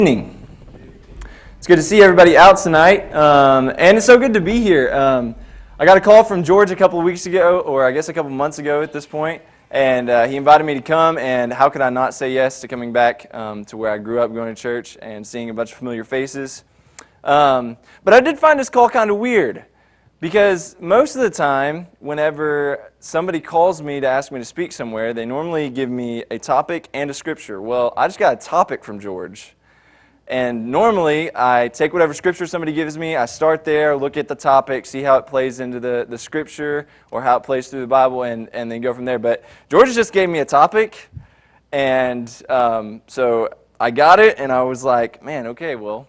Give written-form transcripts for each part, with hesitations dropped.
Evening. It's good to see everybody out tonight, and it's so good to be here. I got a call from George a couple of weeks ago, or I guess a couple months ago at this point, and he invited me to come, and how could I not say yes to coming back to where I grew up going to church and seeing a bunch of familiar faces. But I did find this call kind of weird, because most of the time, whenever somebody calls me to ask me to speak somewhere, they normally give me a topic and a scripture. Well, I just got a topic from George. And normally, I take whatever scripture somebody gives me, I start there, look at the topic, see how it plays into the scripture, or how it plays through the Bible, and then go from there. But George just gave me a topic, and so I got it, and I was like, man, okay, well,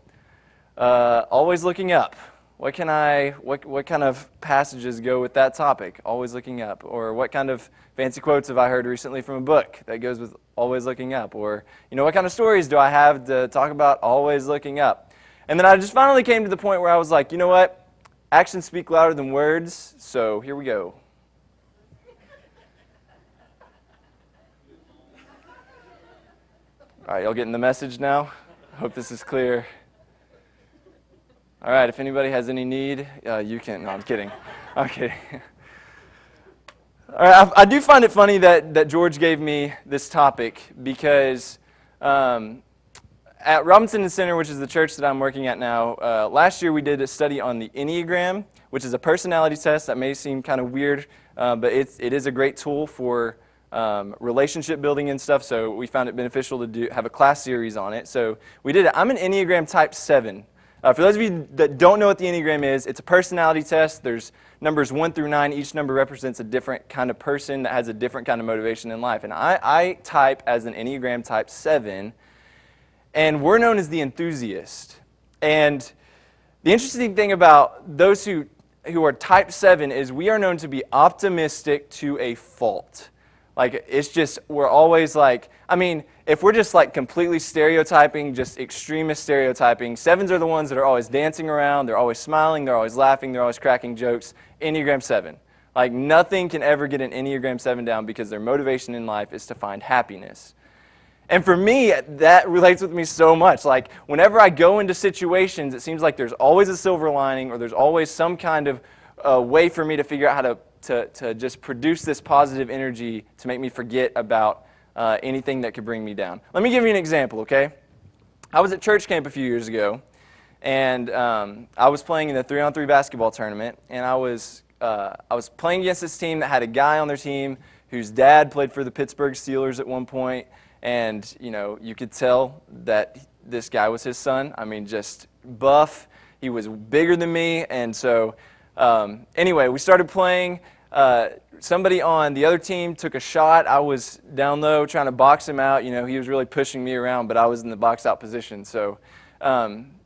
always looking up. What kind of passages go with that topic? Always looking up. Or what kind of fancy quotes have I heard recently from a book that goes with always looking up? Or, what kind of stories do I have to talk about always looking up? And then I just finally came to the point where I was like, you know what? Actions speak louder than words, so here we go. All right, y'all getting the message now? I hope this is clear. All right, if anybody has any need, you can. No, I'm kidding. I'm kidding. All right, I do find it funny that George gave me this topic because at Robinson Center, which is the church that I'm working at now, last year we did a study on the Enneagram, which is a personality test that may seem kind of weird, but it is a great tool for relationship building and stuff, so we found it beneficial to have a class series on it. So we did it. I'm an Enneagram type 7. For those of you that don't know what the Enneagram is, it's a personality test. There's numbers 1 through 9. Each number represents a different kind of person that has a different kind of motivation in life. And I type as an Enneagram type 7, and we're known as the enthusiast. And the interesting thing about those who are type 7 is we are known to be optimistic to a fault. Like, it's just, we're always like, if we're just like completely stereotyping, just extremist stereotyping, 7s are the ones that are always dancing around, they're always smiling, they're always laughing, they're always cracking jokes. Enneagram 7. Like, nothing can ever get an Enneagram 7 down because their motivation in life is to find happiness. And for me, that relates with me so much. Like, whenever I go into situations, it seems like there's always a silver lining, or there's always some kind of way for me to figure out how to just produce this positive energy to make me forget about anything that could bring me down. Let me give you an example, okay? I was at church camp a few years ago, and I was playing in the 3-on-3 basketball tournament, and I was playing against this team that had a guy on their team whose dad played for the Pittsburgh Steelers at one point, and you could tell that this guy was his son. Just buff. He was bigger than me, and so anyway, we started playing. Somebody on the other team took a shot. I was down low trying to box him out. He was really pushing me around, but I was in the box out position. So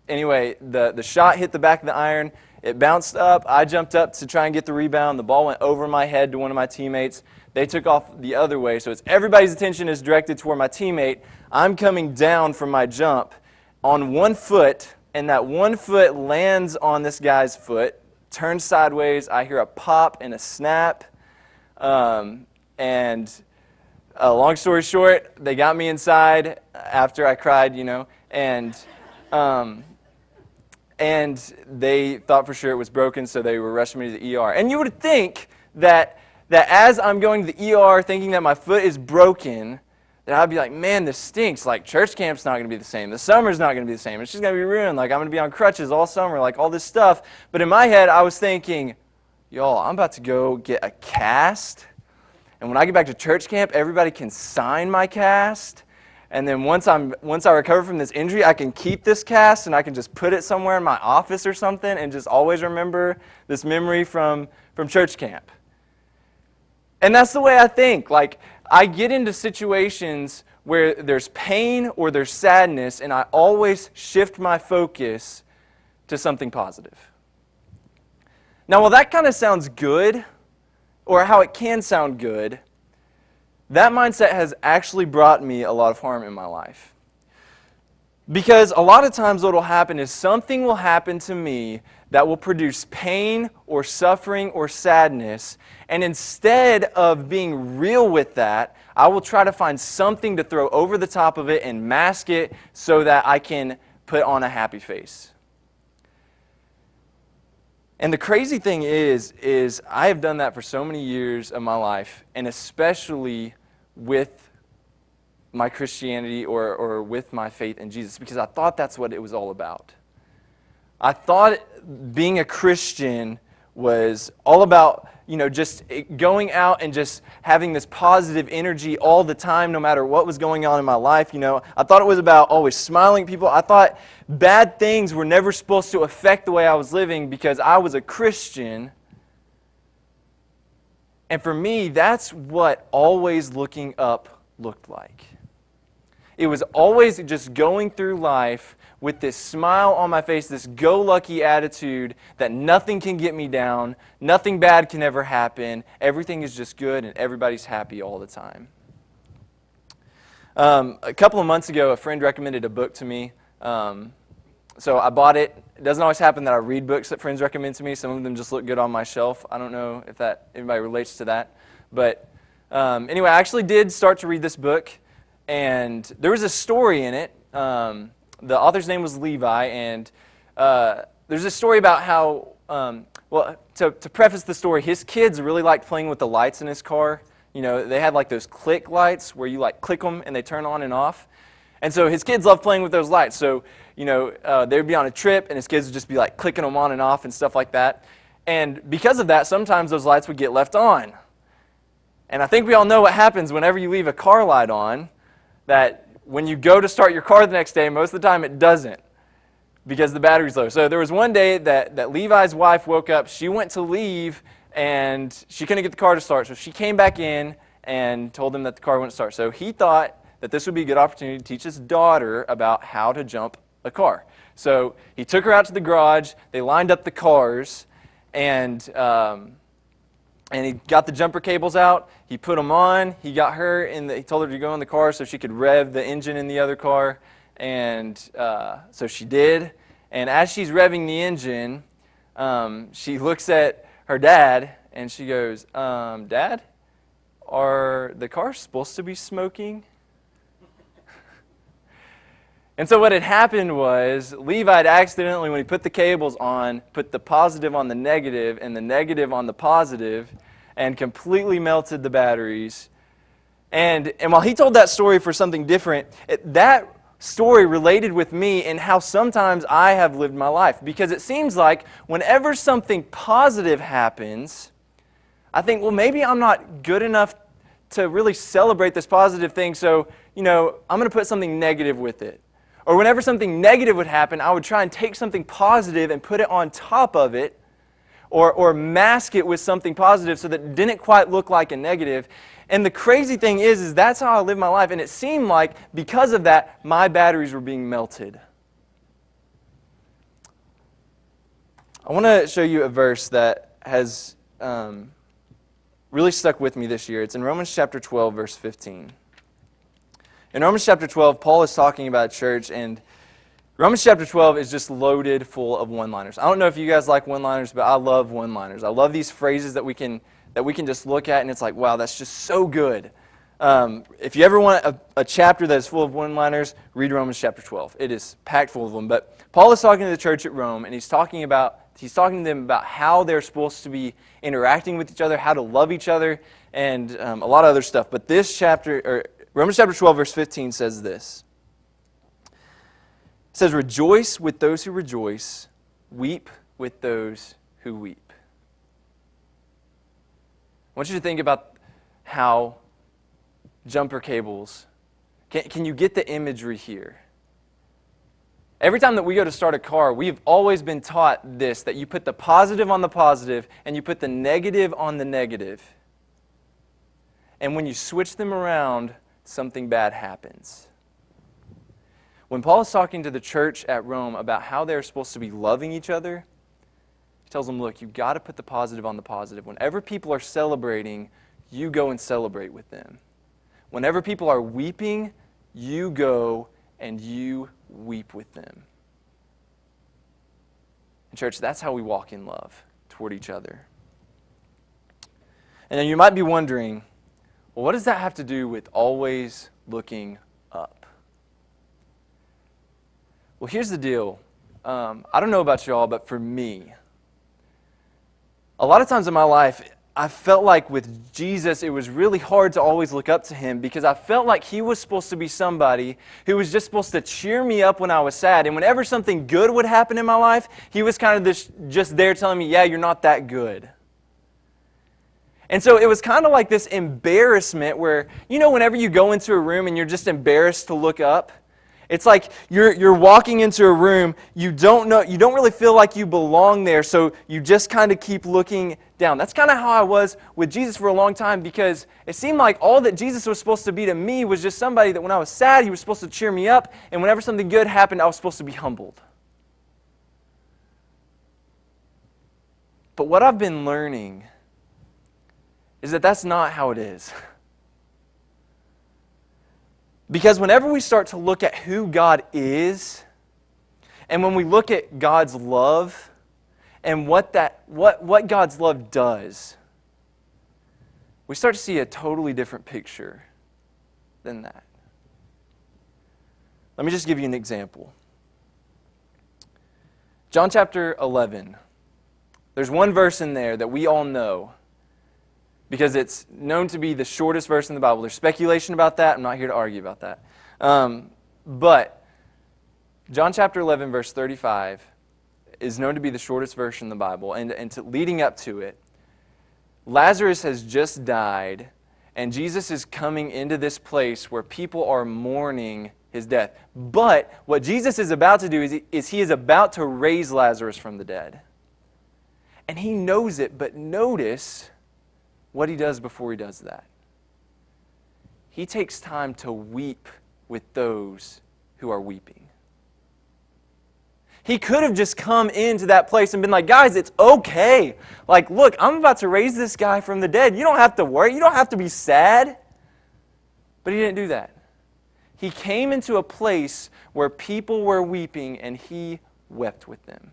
anyway, the shot hit the back of the iron. It bounced up. I jumped up to try and get the rebound. The ball went over my head to one of my teammates. They took off the other way. So everybody's attention is directed toward my teammate. I'm coming down from my jump on one foot, and that one foot lands on this guy's foot. Turns sideways, I hear a pop and a snap, and long story short, they got me inside after I cried, and they thought for sure it was broken, so they were rushing me to the ER. And you would think that as I'm going to the ER thinking that my foot is broken, that I'd be like, man, this stinks. Like, church camp's not going to be the same. The summer's not going to be the same. It's just going to be ruined. Like, I'm going to be on crutches all summer, like all this stuff. But in my head, I was thinking, y'all, I'm about to go get a cast. And when I get back to church camp, everybody can sign my cast. And then once I recover from this injury, I can keep this cast and I can just put it somewhere in my office or something and just always remember this memory from church camp. And that's the way I think. Like, I get into situations where there's pain or there's sadness, and I always shift my focus to something positive. Now, while that kind of sounds good, or how it can sound good, that mindset has actually brought me a lot of harm in my life. Because a lot of times what will happen is something will happen to me that will produce pain or suffering or sadness. And instead of being real with that, I will try to find something to throw over the top of it and mask it so that I can put on a happy face. And the crazy thing is I have done that for so many years of my life, and especially with my Christianity or with my faith in Jesus, because I thought that's what it was all about. I thought being a Christian was all about, just going out and just having this positive energy all the time, no matter what was going on in my life. I thought it was about always smiling at people. I thought bad things were never supposed to affect the way I was living because I was a Christian. And for me, that's what always looking up looked like. It was always just going through life with this smile on my face, this go-lucky attitude that nothing can get me down, nothing bad can ever happen, everything is just good, and everybody's happy all the time. A couple of months ago, a friend recommended a book to me, so I bought it. It doesn't always happen that I read books that friends recommend to me. Some of them just look good on my shelf. I don't know if anybody relates to that. But anyway, I actually did start to read this book, and there was a story in it. The author's name was Levi, and there's a story about how, to preface the story, his kids really liked playing with the lights in his car. They had like those click lights where you click them and they turn on and off. And so his kids loved playing with those lights. So, they would be on a trip and his kids would just be clicking them on and off and stuff like that. And because of that, sometimes those lights would get left on. And I think we all know what happens whenever you leave a car light on, that when you go to start your car the next day, most of the time it doesn't because the battery's low. So there was one day that Levi's wife woke up, she went to leave, and she couldn't get the car to start. So she came back in and told him that the car wouldn't start. So he thought that this would be a good opportunity to teach his daughter about how to jump a car. So he took her out to the garage, they lined up the cars, and he got the jumper cables out, he put them on, he got her he told her to go in the car so she could rev the engine in the other car, and so she did. And as she's revving the engine, she looks at her dad and she goes, Dad, are the cars supposed to be smoking? And so what had happened was Levi had accidentally, when he put the cables on, put the positive on the negative and the negative on the positive and completely melted the batteries. And while he told that story for something different, that story related with me in how sometimes I have lived my life. Because it seems like whenever something positive happens, I think, well, maybe I'm not good enough to really celebrate this positive thing, so, I'm going to put something negative with it. Or whenever something negative would happen, I would try and take something positive and put it on top of it, or mask it with something positive so that it didn't quite look like a negative. And the crazy thing is that's how I live my life, and it seemed like because of that, my batteries were being melted. I want to show you a verse that has really stuck with me this year. It's in Romans chapter 12, verse 15. In Romans chapter 12, Paul is talking about church, and Romans chapter 12 is just loaded full of one-liners. I don't know if you guys like one-liners, but I love one-liners. I love these phrases that we can just look at, and it's like, wow, that's just so good. If you ever want a chapter that is full of one-liners, read Romans chapter 12. It is packed full of them. But Paul is talking to the church at Rome, and he's talking to them about how they're supposed to be interacting with each other, how to love each other, and a lot of other stuff. But this chapter, Romans chapter 12, verse 15 says this. It says, "Rejoice with those who rejoice, weep with those who weep." I want you to think about how jumper cables, can you get the imagery here? Every time that we go to start a car, we've always been taught this, that you put the positive on the positive and you put the negative on the negative. And when you switch them around, something bad happens. When Paul is talking to the church at Rome about how they're supposed to be loving each other, he tells them, look, you've got to put the positive on the positive. Whenever people are celebrating, you go and celebrate with them. Whenever people are weeping, you go and you weep with them. Church, that's how we walk in love toward each other. And then you might be wondering, well, what does that have to do with always looking up? Well, here's the deal. I don't know about y'all, but for me, a lot of times in my life, I felt like with Jesus, it was really hard to always look up to him because I felt like he was supposed to be somebody who was just supposed to cheer me up when I was sad. And whenever something good would happen in my life, he was kind of just there telling me, yeah, you're not that good. And so it was kind of like this embarrassment where, whenever you go into a room and you're just embarrassed to look up, it's like you're walking into a room, you don't really feel like you belong there, so you just kind of keep looking down. That's kind of how I was with Jesus for a long time because it seemed like all that Jesus was supposed to be to me was just somebody that when I was sad, he was supposed to cheer me up, and whenever something good happened, I was supposed to be humbled. But what I've been learning is that that's not how it is. Because whenever we start to look at who God is, and when we look at God's love, and what God's love does, we start to see a totally different picture than that. Let me just give you an example. John chapter 11. There's one verse in there that we all know, because it's known to be the shortest verse in the Bible. There's speculation about that. I'm not here to argue about that. But John chapter 11, verse 35 is known to be the shortest verse in the Bible. And leading up to it, Lazarus has just died, and Jesus is coming into this place where people are mourning his death. But what Jesus is about to do is he is about to raise Lazarus from the dead. And he knows it, but notice what he does before he does that. He takes time to weep with those who are weeping. He could have just come into that place and been like, guys, it's okay. Like, look, I'm about to raise this guy from the dead. You don't have to worry. You don't have to be sad. But he didn't do that. He came into a place where people were weeping and he wept with them.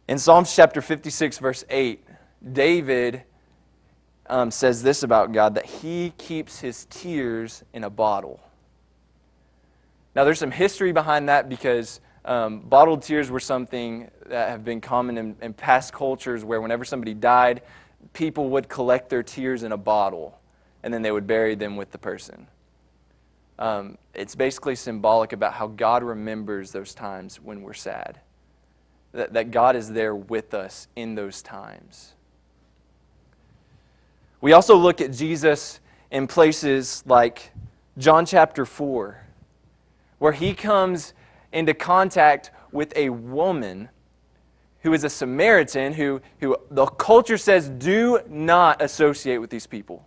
In Psalms chapter 56, verse 8, David says this about God, that he keeps his tears in a bottle. Now, there's some history behind that because bottled tears were something that have been common in past cultures where whenever somebody died, people would collect their tears in a bottle and then they would bury them with the person. It's basically symbolic about how God remembers those times when we're sad. That God is there with us in those times. We also look at Jesus in places like John chapter 4, where he comes into contact with a woman who is a Samaritan, who the culture says do not associate with these people.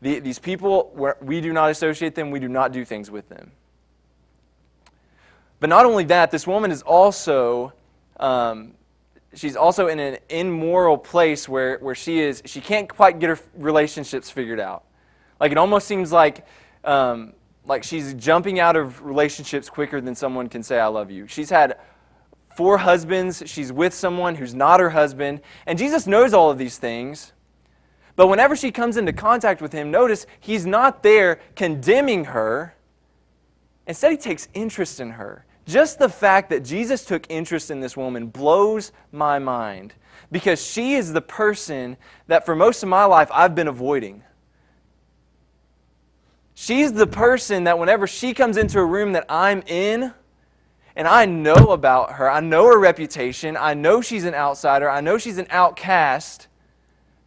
These people, we do not associate them, we do not do things with them. But not only that, this woman is also she's also in an immoral place where she can't quite get her relationships figured out. Like it almost seems like she's jumping out of relationships quicker than someone can say, I love you. She's had 4 husbands. She's with someone who's not her husband. And Jesus knows all of these things. But whenever she comes into contact with him, notice he's not there condemning her. Instead, he takes interest in her. Just the fact that Jesus took interest in this woman blows my mind, because she is the person that for most of my life I've been avoiding. She's the person that whenever she comes into a room that I'm in, and I know about her, I know her reputation, I know she's an outsider, I know she's an outcast,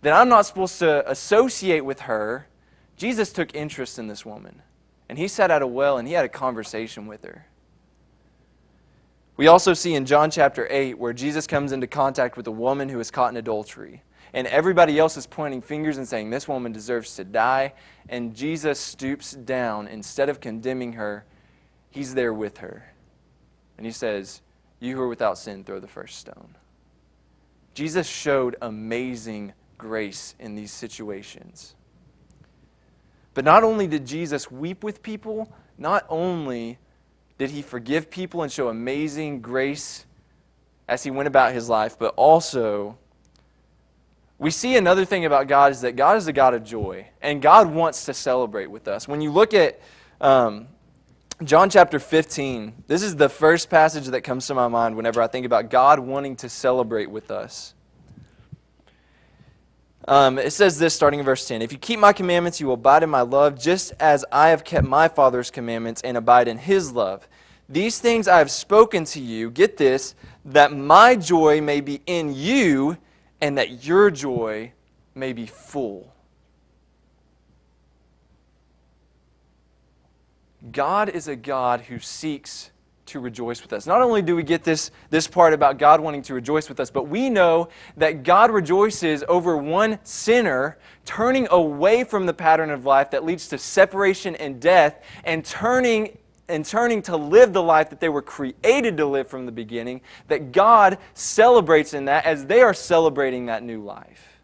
that I'm not supposed to associate with her. Jesus took interest in this woman. And he sat at a well and he had a conversation with her. We also see in John chapter 8 where Jesus comes into contact with a woman who is caught in adultery. And everybody else is pointing fingers and saying, this woman deserves to die. And Jesus stoops down. Instead of condemning her, he's there with her. And he says, you who are without sin, throw the first stone. Jesus showed amazing grace in these situations. But not only did Jesus weep with people, not only did he forgive people and show amazing grace as he went about his life, but also we see another thing about God is that God is a God of joy, and God wants to celebrate with us. When you look at John chapter 15, this is the first passage that comes to my mind whenever I think about God wanting to celebrate with us. It says this starting in verse 10, "If you keep my commandments, you will abide in my love, just as I have kept my Father's commandments and abide in his love. These things I have spoken to you," get this, "that my joy may be in you and that your joy may be full." God is a God who seeks to rejoice with us. Not only do we get this part about God wanting to rejoice with us, but we know that God rejoices over one sinner turning away from the pattern of life that leads to separation and death and turning to live the life that they were created to live from the beginning, that God celebrates in that as they are celebrating that new life.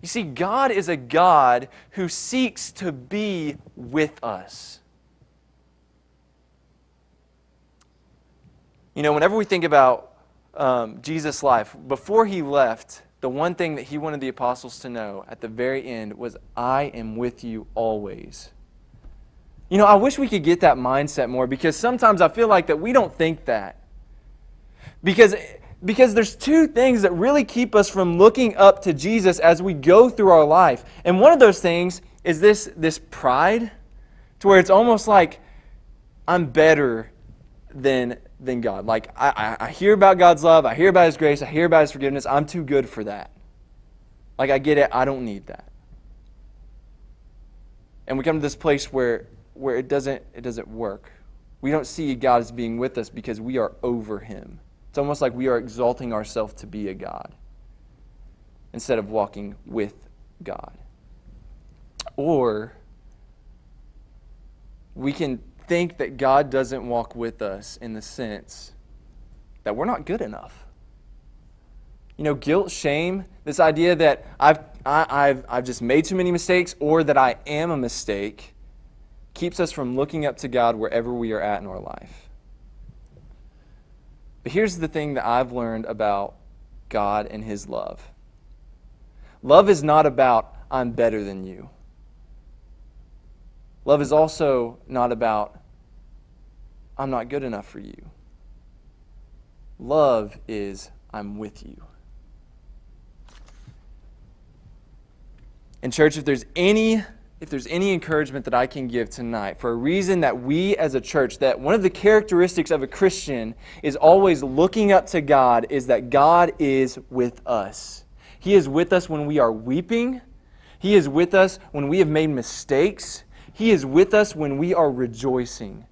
You see, God is a God who seeks to be with us. You know, whenever we think about Jesus' life, before he left, the one thing that he wanted the apostles to know at the very end was, "I am with you always." You know, I wish we could get that mindset more, because sometimes I feel like that we don't think that. Because there's two things that really keep us from looking up to Jesus as we go through our life. And one of those things is this pride, to where it's almost like I'm better than God. Like, I hear about God's love, I hear about his grace, I hear about his forgiveness. I'm too good for that. Like, I get it, I don't need that. And we come to this place where it doesn't work. We don't see God as being with us because we are over him. It's almost like we are exalting ourselves to be a God instead of walking with God. Or we can think that God doesn't walk with us in the sense that we're not good enough. You know, guilt, shame, this idea that I've just made too many mistakes, or that I am a mistake, keeps us from looking up to God wherever we are at in our life. But here's the thing that I've learned about God and his love. Love is not about, I'm better than you. Love is also not about, I'm not good enough for you. Love is, I'm with you. And church, if there's any encouragement that I can give tonight, for a reason that we as a church, that one of the characteristics of a Christian is always looking up to God, is that God is with us. He is with us when we are weeping. He is with us when we have made mistakes. He is with us when we are rejoicing.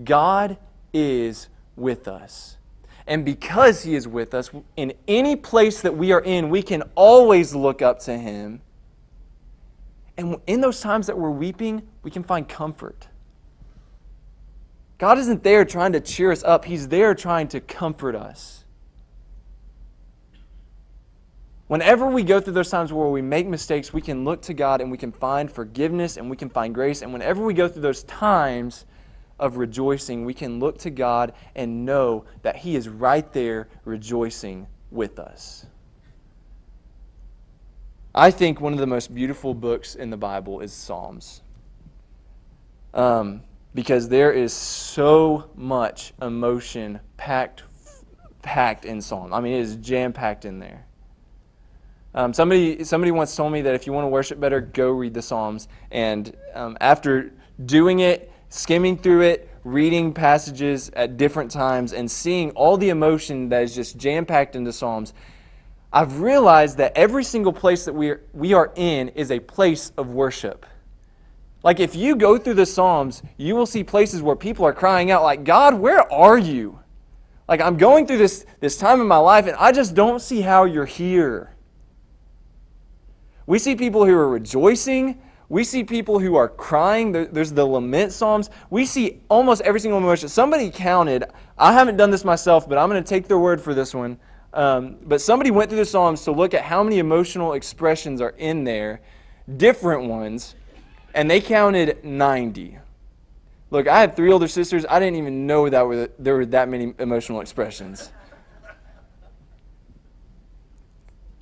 God is with us. And because he is with us, in any place that we are in, we can always look up to him. And in those times that we're weeping, we can find comfort. God isn't there trying to cheer us up. He's there trying to comfort us. Whenever we go through those times where we make mistakes, we can look to God and we can find forgiveness and we can find grace. And whenever we go through those times of rejoicing, we can look to God and know that he is right there rejoicing with us. I think one of the most beautiful books in the Bible is Psalms. Because there is so much emotion packed in Psalms. I mean, it is jam-packed in there. Somebody once told me that if you want to worship better, go read the Psalms. And after doing it, skimming through it, reading passages at different times, and seeing all the emotion that is just jam-packed into Psalms, I've realized that every single place that we are in is a place of worship. Like, if you go through the Psalms, you will see places where people are crying out like, God, where are you? Like, I'm going through this time in my life and I just don't see how you're here. We see people who are rejoicing. We see people who are crying. There's the lament Psalms. We see almost every single emotion. Somebody counted, I haven't done this myself, but I'm going to take their word for this one. But somebody went through the Psalms to look at how many emotional expressions are in there, different ones, and they counted 90. Look, I have 3 older sisters. I didn't even know that there were that many emotional expressions.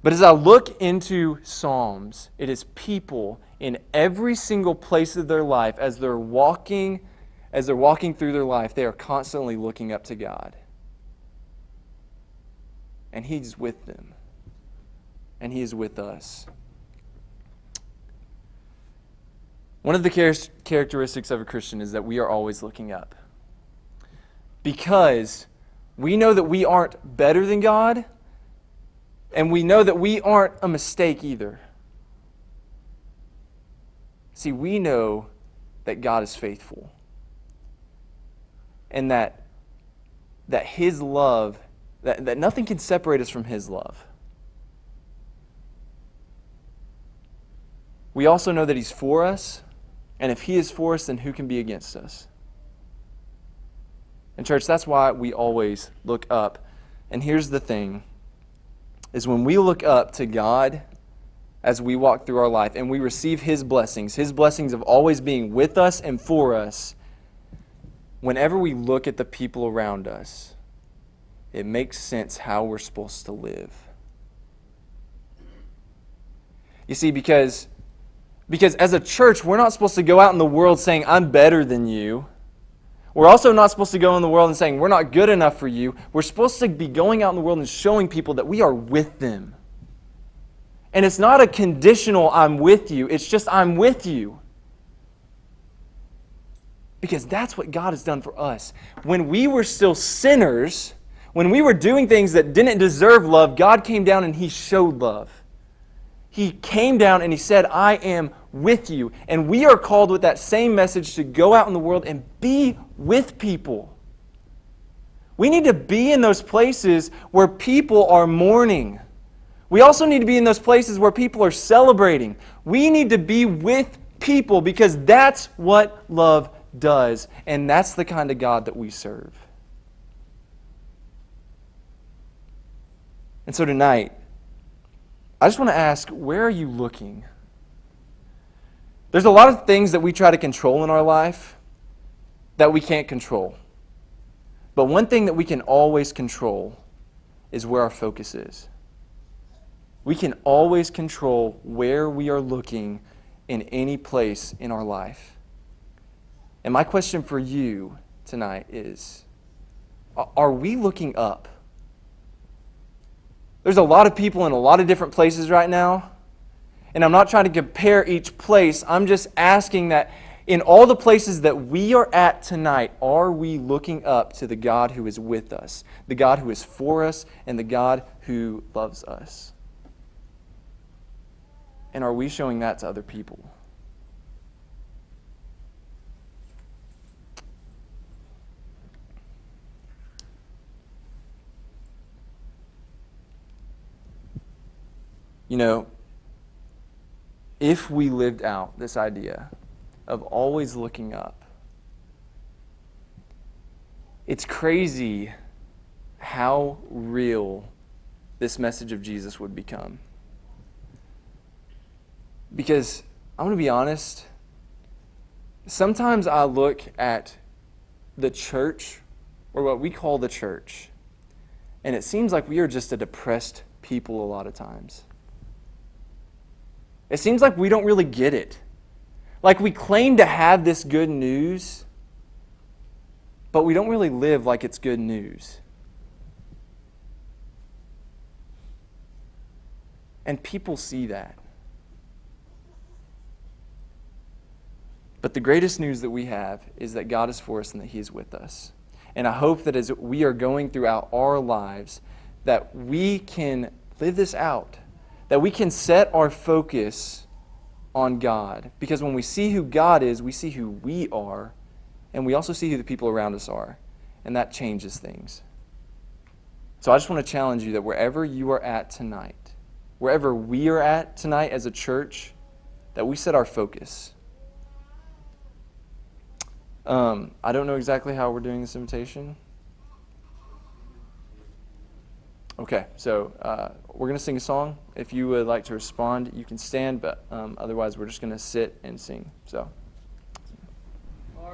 But as I look into Psalms, it is people in every single place of their life, as they're walking through their life, they are constantly looking up to God. And He's with them. And He is with us. One of the characteristics of a Christian is that we are always looking up. Because we know that we aren't better than God, and we know that we aren't a mistake either. See, we know that God is faithful. And that His love, that nothing can separate us from His love. We also know that He's for us, and if He is for us, then who can be against us? And church, that's why we always look up. And here's the thing, is when we look up to God as we walk through our life and we receive His blessings of always being with us and for us, whenever we look at the people around us, it makes sense how we're supposed to live. You see, because as a church, we're not supposed to go out in the world saying, I'm better than you. We're also not supposed to go in the world and saying, we're not good enough for you. We're supposed to be going out in the world and showing people that we are with them. And it's not a conditional, I'm with you. It's just, I'm with you. Because that's what God has done for us. When we were still sinners, when we were doing things that didn't deserve love, God came down and He showed love. He came down and He said, I am with you. And we are called with that same message to go out in the world and be with people. We need to be in those places where people are mourning. We also need to be in those places where people are celebrating. We need to be with people because that's what love does. And that's the kind of God that we serve. And so tonight, I just want to ask, where are you looking? There's a lot of things that we try to control in our life that we can't control. But one thing that we can always control is where our focus is. We can always control where we are looking in any place in our life. And my question for you tonight is, are we looking up? There's a lot of people in a lot of different places right now. And I'm not trying to compare each place. I'm just asking that in all the places that we are at tonight, are we looking up to the God who is with us, the God who is for us, and the God who loves us? And are we showing that to other people? You know, if we lived out this idea of always looking up, it's crazy how real this message of Jesus would become. Because I'm going to be honest, sometimes I look at the church, or what we call the church, and it seems like we are just a depressed people a lot of times. It seems like we don't really get it. Like we claim to have this good news, but we don't really live like it's good news. And people see that. But the greatest news that we have is that God is for us and that He is with us. And I hope that as we are going throughout our lives, that we can live this out. That we can set our focus on God. Because when we see who God is, we see who we are, and we also see who the people around us are. And that changes things. So I just want to challenge you that wherever you are at tonight, wherever we are at tonight as a church, that we set our focus. I don't know exactly how we're doing this invitation. Okay, so we're going to sing a song. If you would like to respond, you can stand, but otherwise we're just going to sit and sing. So.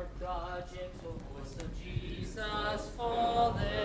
Hark the gentle voice of Jesus falling.